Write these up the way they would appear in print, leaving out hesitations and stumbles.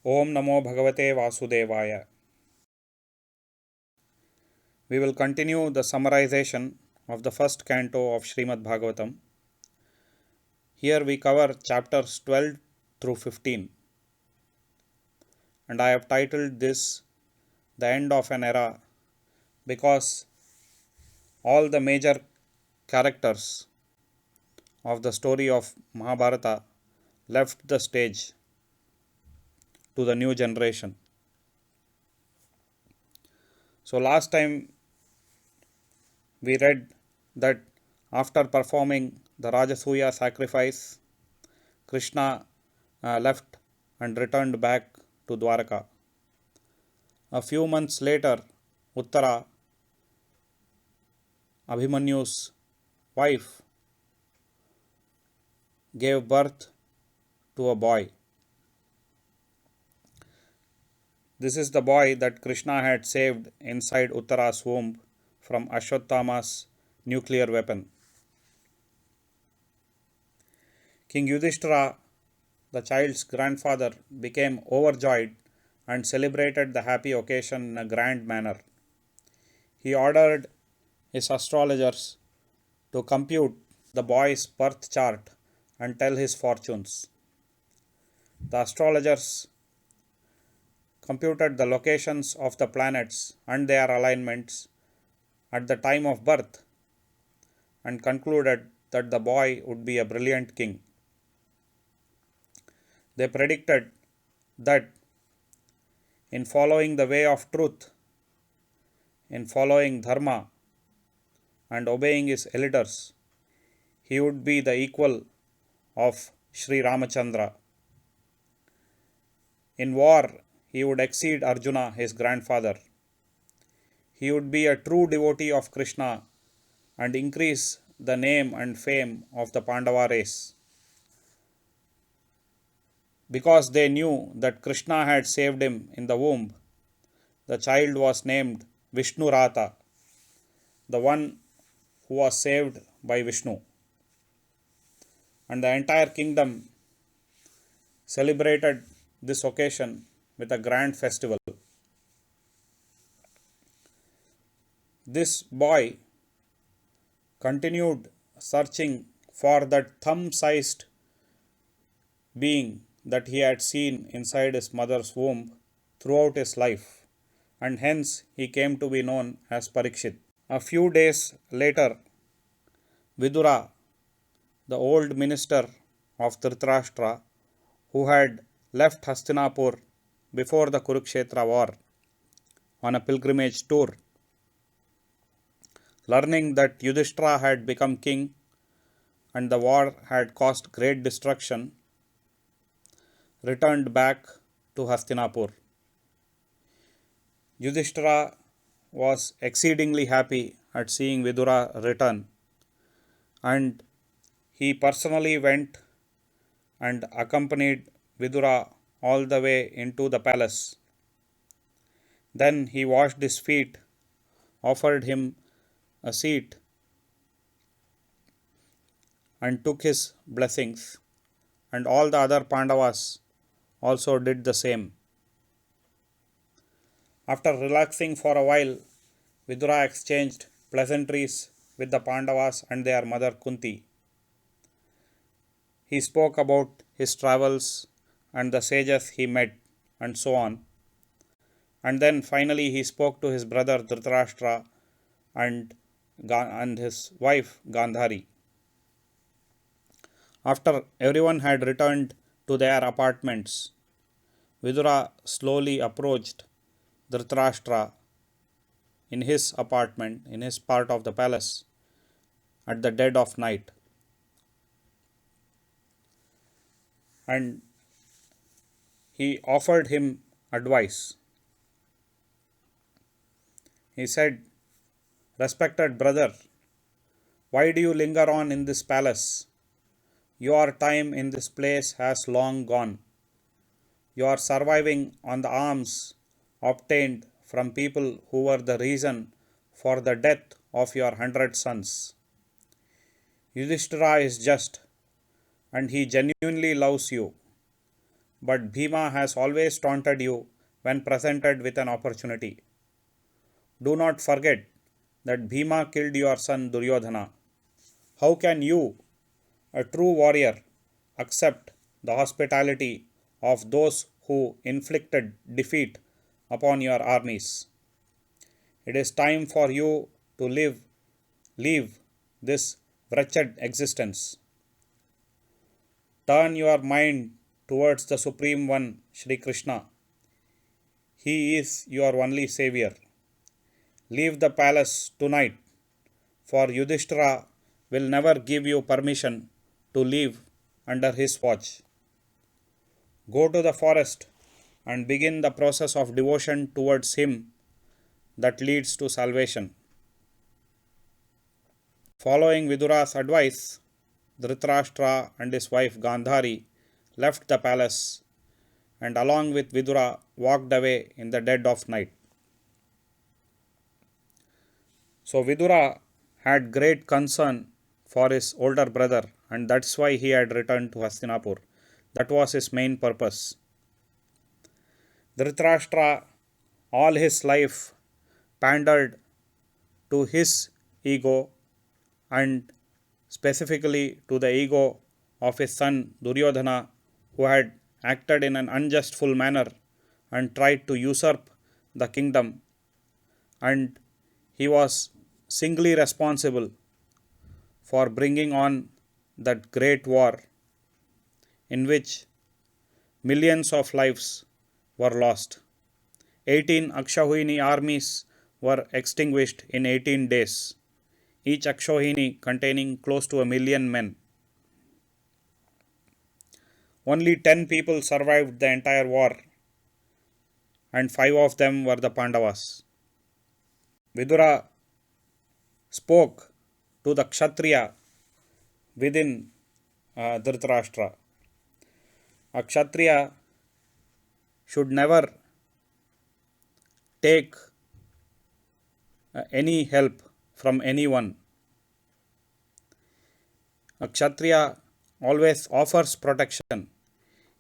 Om Namo Bhagavate Vasudevaya. We will continue the summarization of the first canto of Srimad Bhagavatam. Here we cover chapters 12 through 15, and I have titled this The End of an Era because all the major characters of the story of Mahabharata left the stage to the new generation. So last time we read that after performing the Rajasuya sacrifice, Krishna left and returned back to Dwaraka. A few months later, Uttara, Abhimanyu's wife, gave birth to a boy. This is the boy that Krishna had saved inside Uttara's womb from Ashwatthama's nuclear weapon. King Yudhishthira, the child's grandfather, became overjoyed and celebrated the happy occasion in a grand manner. He ordered his astrologers to compute the boy's birth chart and tell his fortunes. The astrologers computed the locations of the planets and their alignments at the time of birth and concluded that the boy would be a brilliant king. They predicted that in following the way of truth, in following dharma and obeying his elders, he would be the equal of Sri Ramachandra. In war, he would exceed Arjuna, his grandfather. He would be a true devotee of Krishna and increase the name and fame of the Pandava race. Because they knew that Krishna had saved him in the womb, the child was named Vishnurata, the one who was saved by Vishnu. And the entire kingdom celebrated this occasion with a grand festival. This boy continued searching for that thumb-sized being that he had seen inside his mother's womb throughout his life, and hence he came to be known as Parikshit. A few days later, Vidura, the old minister of Dhritarashtra, who had left Hastinapur before the Kurukshetra war on a pilgrimage tour, learning that Yudhishthira had become king and the war had caused great destruction, returned back to Hastinapur. Yudhishthira was exceedingly happy at seeing Vidura return, and he personally went and accompanied Vidura all the way into the palace. Then he washed his feet, offered him a seat, and took his blessings, and all the other Pandavas also did the same. After relaxing for a while, Vidura exchanged pleasantries with the Pandavas and their mother Kunti. He spoke about his travels and the sages he met and so on. And then finally he spoke to his brother Dhritarashtra and his wife Gandhari. After everyone had returned to their apartments, Vidura slowly approached Dhritarashtra in his apartment, in his part of the palace, at the dead of night. And he offered him advice. He said, "Respected brother, why do you linger on in this palace? Your time in this place has long gone. You are surviving on the alms obtained from people who were the reason for the death of your 100 sons. Yudhishthira is just, and he genuinely loves you. but Bhima has always taunted you when presented with an opportunity. Do not forget that Bhima killed your son Duryodhana. How can you, a true warrior, accept the hospitality of those who inflicted defeat upon your armies? It is time for you to leave this wretched existence. Turn your mind towards the Supreme One, Shri Krishna. He is your only savior. Leave the palace tonight, for Yudhishthira will never give you permission to live under his watch. Go to the forest and begin the process of devotion towards him that leads to salvation. Following Vidura's advice, Dhritarashtra and his wife Gandhari left the palace and along with Vidura walked away in the dead of night. So Vidura had great concern for his older brother, and that's why he had returned to Hastinapur. That was his main purpose. Dhritarashtra all his life pandered to his ego and specifically to the ego of his son Duryodhana, who had acted in an unjustful manner and tried to usurp the kingdom, and he was singly responsible for bringing on that great war in which millions of lives were lost. 18 Akshahuhini armies were extinguished in 18 days, each Akshahuhini containing close to 1 million men. Only 10 people survived the entire war, and 5 of them were the Pandavas. Vidura spoke to the Kshatriya within Dhritarashtra. A Kshatriya should never take any help from anyone. A Kshatriya always offers protection.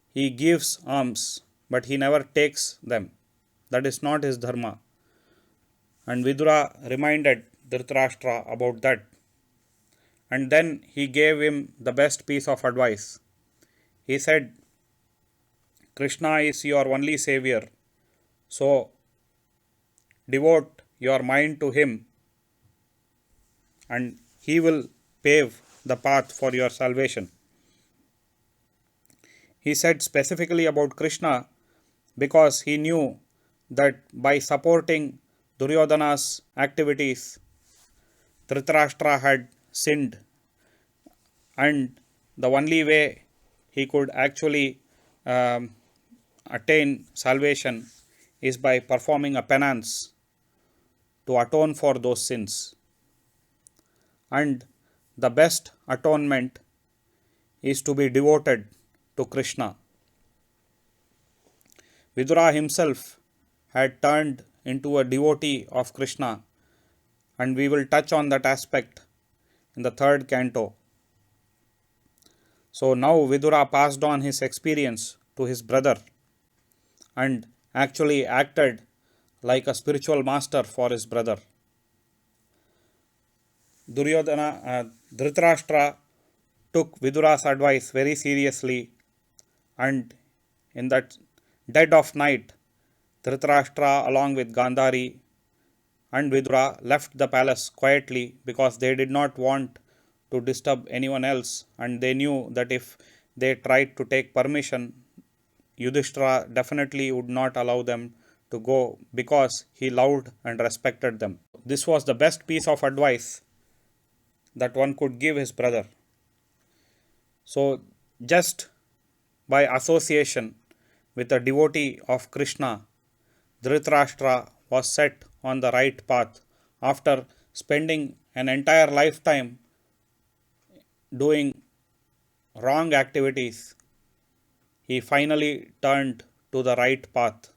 He gives alms, but he never takes them. That is not his dharma. And Vidura reminded Dhritarashtra about that. And then he gave him the best piece of advice. He said, Krishna is your only savior, so devote your mind to him and he will pave the path for your salvation. He said specifically about Krishna because he knew that by supporting Duryodhana's activities, Dhritarashtra had sinned, and the only way he could actually attain salvation is by performing a penance to atone for those sins. And the best atonement is to be devoted to Krishna. Vidura himself had turned into a devotee of Krishna, and we will touch on that aspect in the 3rd canto. So now Vidura passed on his experience to his brother and actually acted like a spiritual master for his brother. Dhritarashtra took Vidura's advice very seriously, and in that dead of night, Dhritarashtra along with Gandhari and Vidura left the palace quietly because they did not want to disturb anyone else, and they knew that if they tried to take permission, Yudhishthira definitely would not allow them to go because he loved and respected them. This was the best piece of advice that one could give his brother. So just by association with a devotee of Krishna, Dhritarashtra was set on the right path after spending an entire lifetime doing wrong activities. He finally turned to the right path.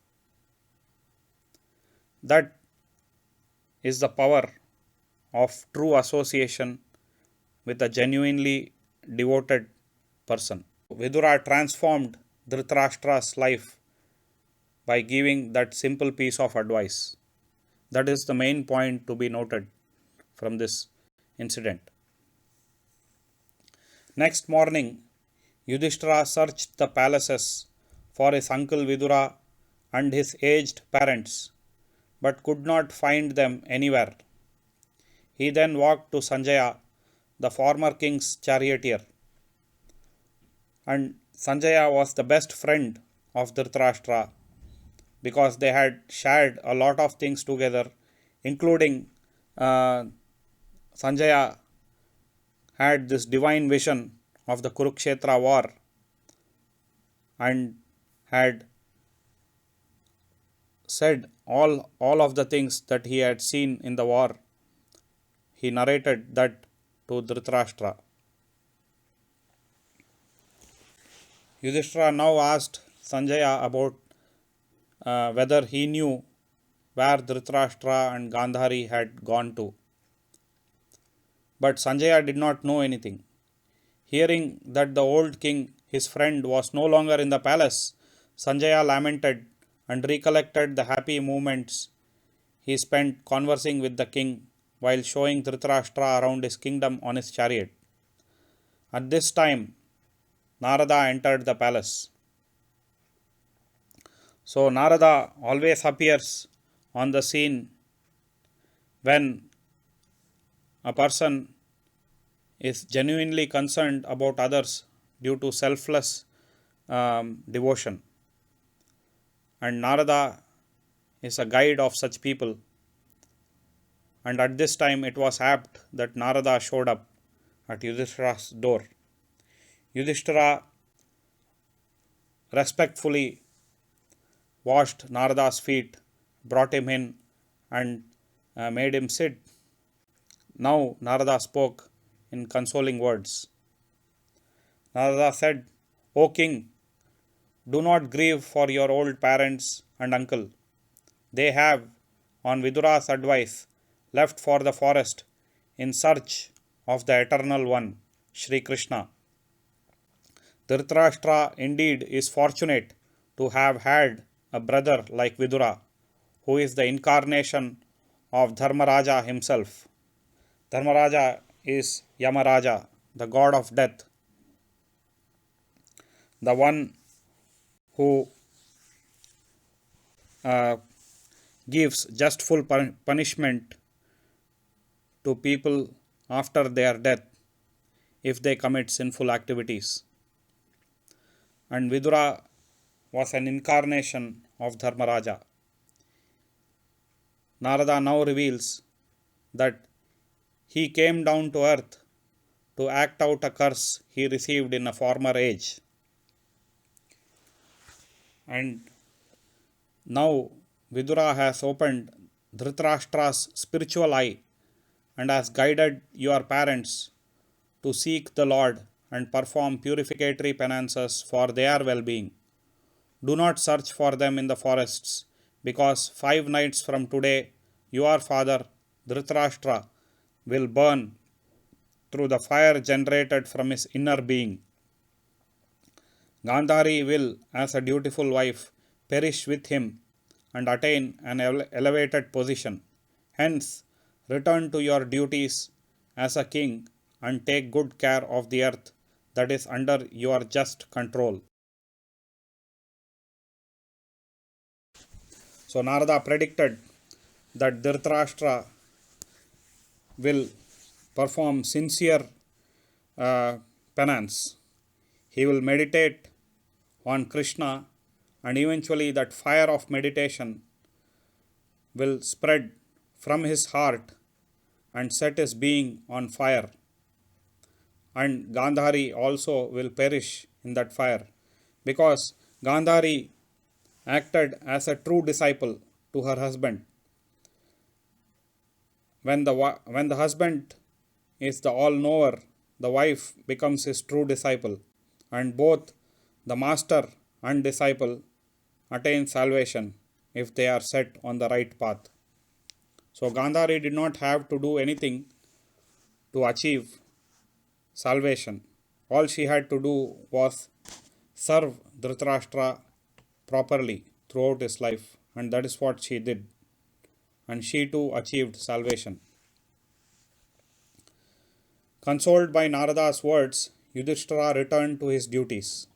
That is the power of true association with a genuinely devoted person. Vidura transformed Dhritarashtra's life by giving that simple piece of advice. That is the main point to be noted from this incident. Next morning, Yudhishthira searched the palaces for his uncle Vidura and his aged parents, but could not find them anywhere. He then walked to Sanjaya, the former king's charioteer. And Sanjaya was the best friend of Dhritarashtra because they had shared a lot of things together, including Sanjaya had this divine vision of the Kurukshetra war and had said all of the things that he had seen in the war. He narrated that to Dhritarashtra. Yudhishthira now asked Sanjaya about whether he knew where Dhritarashtra and Gandhari had gone to. But Sanjaya did not know anything. Hearing that the old king, his friend, was no longer in the palace, Sanjaya lamented and recollected the happy moments he spent conversing with the king while showing Dhritarashtra around his kingdom on his chariot. At this time, Narada entered the palace. So Narada always appears on the scene when a person is genuinely concerned about others due to selfless devotion. And Narada is a guide of such people. And at this time it was apt that Narada showed up at Yudhishthira's door. Yudhishthira respectfully washed Narada's feet, brought him in and made him sit. Now Narada spoke in consoling words. Narada said, "O king, do not grieve for your old parents and uncle. They have, on Vidura's advice, left for the forest in search of the Eternal One, Sri Krishna. Dhritarashtra indeed is fortunate to have had a brother like Vidura, who is the incarnation of Dharmaraja himself." Dharmaraja is Yamaraja, the god of death, the one who gives justful punishment to people after their death if they commit sinful activities. And Vidura was an incarnation of Dharmaraja. Narada now reveals that he came down to earth to act out a curse he received in a former age. And now Vidura has opened Dhritarashtra's spiritual eye and has guided your parents to seek the Lord and perform purificatory penances for their well-being. Do not search for them in the forests, because 5 nights from today your father Dhritarashtra will burn through the fire generated from his inner being. Gandhari will, as a dutiful wife, perish with him and attain an elevated position. Hence, return to your duties as a king and take good care of the earth that is under your just control. So Narada predicted that Dhritarashtra will perform sincere penance. He will meditate on Krishna, and eventually that fire of meditation will spread from his heart and set his being on fire. And Gandhari also will perish in that fire, because Gandhari acted as a true disciple to her husband. When the husband is the all-knower, the wife becomes his true disciple, and both the master and disciple attain salvation if they are set on the right path. So Gandhari did not have to do anything to achieve salvation. All she had to do was serve Dhritarashtra properly throughout his life, and that is what she did, and she too achieved salvation. Consoled by Narada's words, Yudhishthira returned to his duties.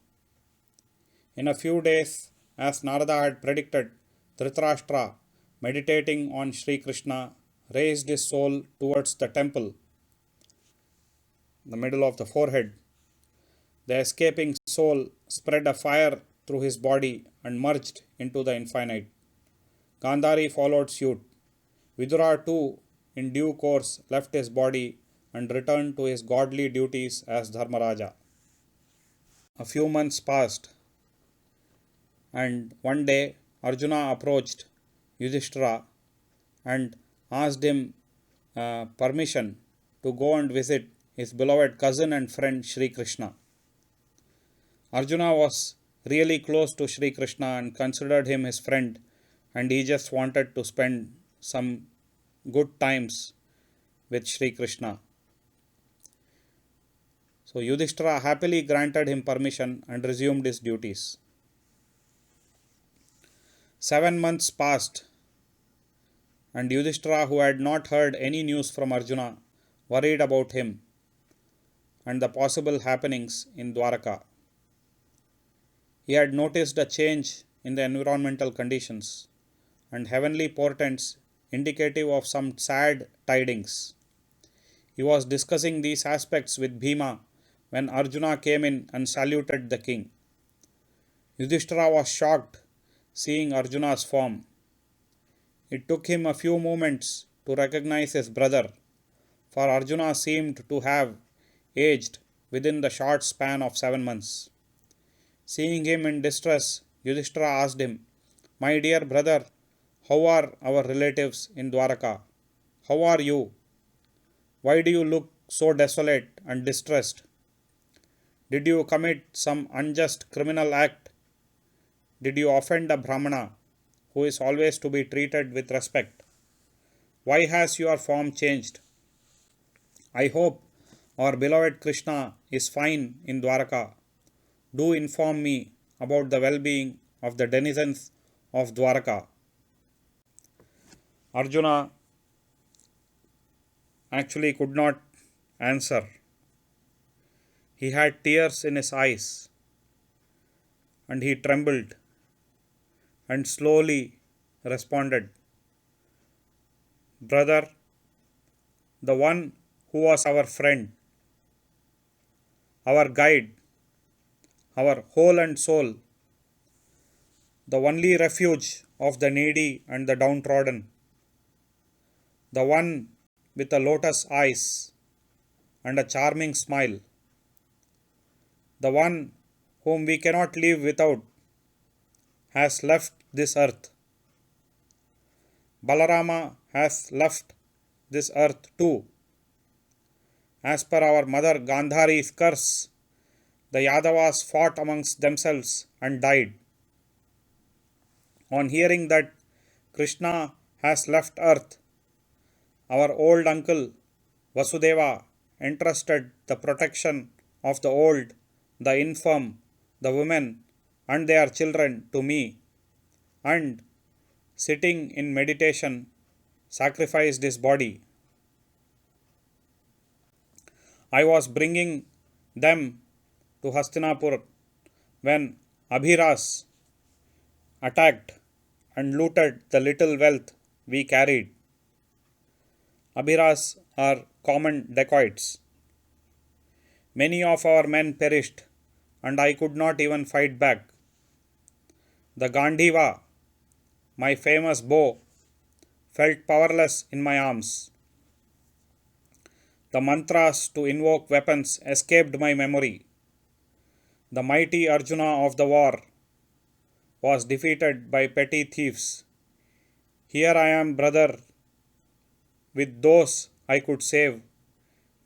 In a few days, as Narada had predicted, Dhritarashtra, meditating on Sri Krishna, raised his soul towards the temple, the middle of the forehead. The escaping soul spread a fire through his body and merged into the infinite. Gandhari followed suit. Vidura too, in due course, left his body and returned to his godly duties as Dharmaraja. A few months passed, and one day Arjuna approached Yudhishthira and asked him permission to go and visit his beloved cousin and friend Sri Krishna. Arjuna was really close to Sri Krishna and considered him his friend, and he just wanted to spend some good times with Sri Krishna. So Yudhishthira happily granted him permission and resumed his duties. 7 months passed, and Yudhishthira, who had not heard any news from Arjuna, worried about him and the possible happenings in Dwaraka. He had noticed a change in the environmental conditions and heavenly portents indicative of some sad tidings. He was discussing these aspects with Bhima when Arjuna came in and saluted the king. Yudhishthira was shocked seeing Arjuna's form. It took him a few moments to recognize his brother, for Arjuna seemed to have aged within the short span of 7 months. Seeing him in distress, Yudhishthira asked him, "My dear brother, how are our relatives in Dwaraka? How are you? Why do you look so desolate and distressed? Did you commit some unjust criminal act? Did you offend a Brahmana, who is always to be treated with respect? Why has your form changed? I hope our beloved Krishna is fine in Dwaraka. Do inform me about the well-being of the denizens of Dwaraka." Arjuna actually could not answer. He had tears in his eyes, and he trembled and slowly responded, "Brother, the one who was our friend, our guide, our whole and soul, the only refuge of the needy and the downtrodden, the one with the lotus eyes and a charming smile, the one whom we cannot live without, has left this earth. Balarama has left this earth too. As per our mother Gandhari's curse, the Yadavas fought amongst themselves and died. On hearing that Krishna has left earth, our old uncle Vasudeva entrusted the protection of the old, the infirm, the women, and their children to me, and, sitting in meditation, sacrificed his body. I was bringing them to Hastinapur when Abhiras attacked and looted the little wealth we carried. Abhiras are common dacoits. Many of our men perished, and I could not even fight back. The Gandiva, my famous bow, felt powerless in my arms. The mantras to invoke weapons escaped my memory. The mighty Arjuna of the war was defeated by petty thieves. Here I am, brother, with those I could save,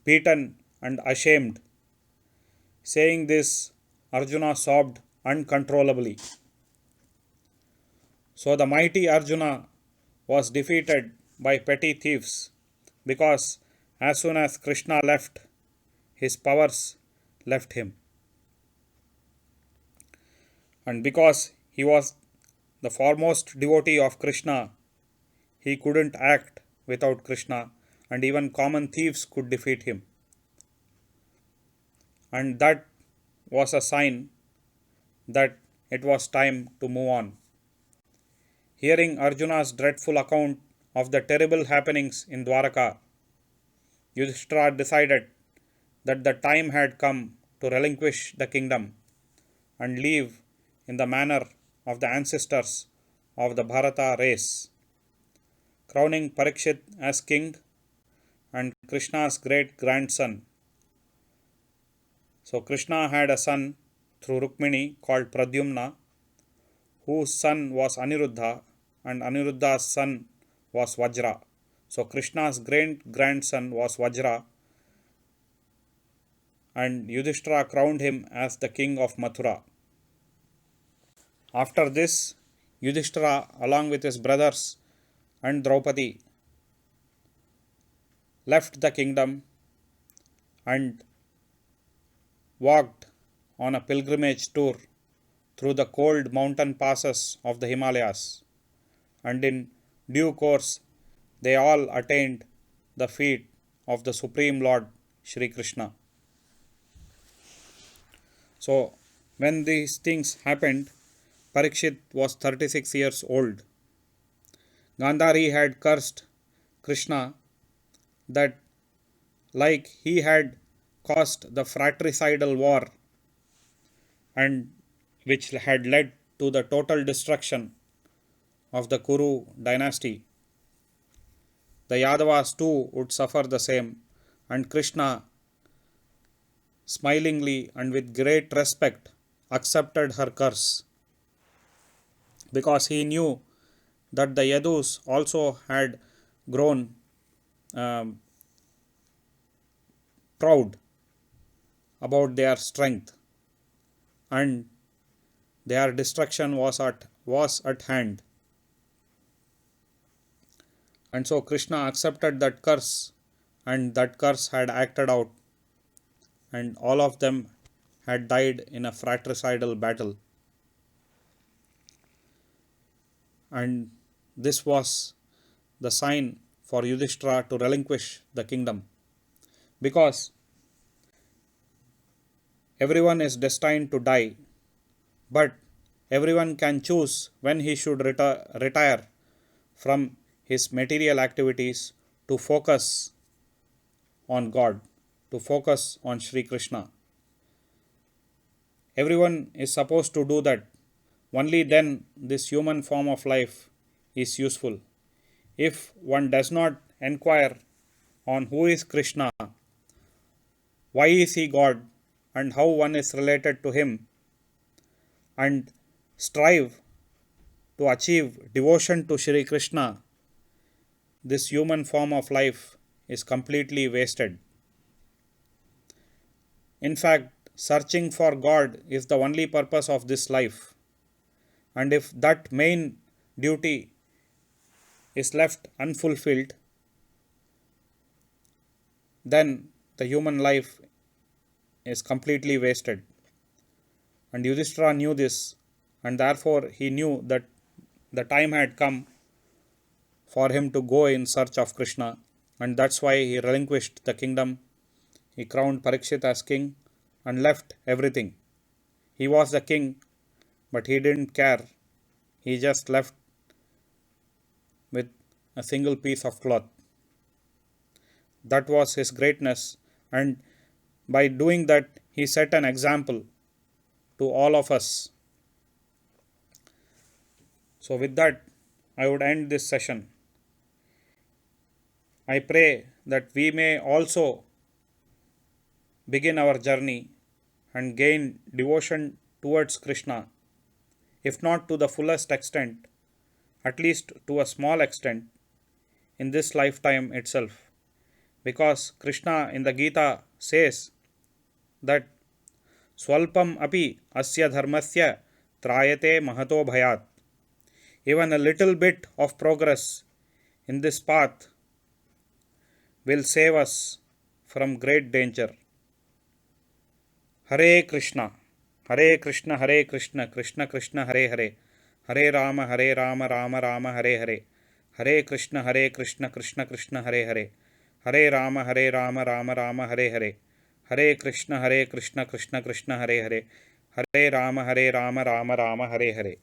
beaten and ashamed." Saying this, Arjuna sobbed uncontrollably. So the mighty Arjuna was defeated by petty thieves because as soon as Krishna left, his powers left him. And because he was the foremost devotee of Krishna, he couldn't act without Krishna, and even common thieves could defeat him. And that was a sign that it was time to move on. Hearing Arjuna's dreadful account of the terrible happenings in Dwaraka, Yudhishthira decided that the time had come to relinquish the kingdom and live in the manner of the ancestors of the Bharata race, crowning Parikshit as king and Krishna's great grandson. So Krishna had a son through Rukmini called Pradyumna, whose son was Aniruddha, and Aniruddha's son was Vajra. So Krishna's great grandson was Vajra, and Yudhishthira crowned him as the king of Mathura. After this, Yudhishthira, along with his brothers and Draupadi, left the kingdom and walked on a pilgrimage tour through the cold mountain passes of the Himalayas, and in due course they all attained the feet of the Supreme Lord Shri Krishna. So when these things happened, Parikshit was 36 years old. Gandhari had cursed Krishna that like he had caused the fratricidal war and which had led to the total destruction of the Kuru dynasty, the Yadavas too would suffer the same, and Krishna smilingly and with great respect accepted her curse, because he knew that the Yadus also had grown proud about their strength and their destruction was at hand. And so Krishna accepted that curse, and that curse had acted out, and all of them had died in a fratricidal battle. And this was the sign for Yudhishthira to relinquish the kingdom, because everyone is destined to die, but everyone can choose when he should retire from his material activities to focus on God, to focus on Sri Krishna. Everyone is supposed to do that. Only then this human form of life is useful. If one does not inquire on who is Krishna, why is he God, and how one is related to him, and strive to achieve devotion to Shri Krishna, this human form of life is completely wasted. In fact, searching for God is the only purpose of this life, and if that main duty is left unfulfilled, then the human life is completely wasted. And Yudhishthira knew this, and therefore he knew that the time had come for him to go in search of Krishna, and that's why he relinquished the kingdom. He crowned Parikshit as king and left everything. He was the king, but he didn't care. He just left with a single piece of cloth. That was his greatness, and by doing that, he set an example to all of us. So, with that, I would end this session. I pray that we may also begin our journey and gain devotion towards Krishna, if not to the fullest extent, at least to a small extent, in this lifetime itself. Because Krishna in the Gita says that Swalpam api asya dharmasya trayate mahato bhayat. Even a little bit of progress in this path will save us from great danger. Hare Krishna, Hare Krishna Krishna Krishna Hare Hare, Hare Ram Ram Ram Hare Hare, Hare Krishna Krishna Krishna Hare Hare, Hare Ram Ram Ram Hare Hare, Hare Krishna Krishna Krishna Hare Hare, Hare Ram Ram Ram Hare Hare.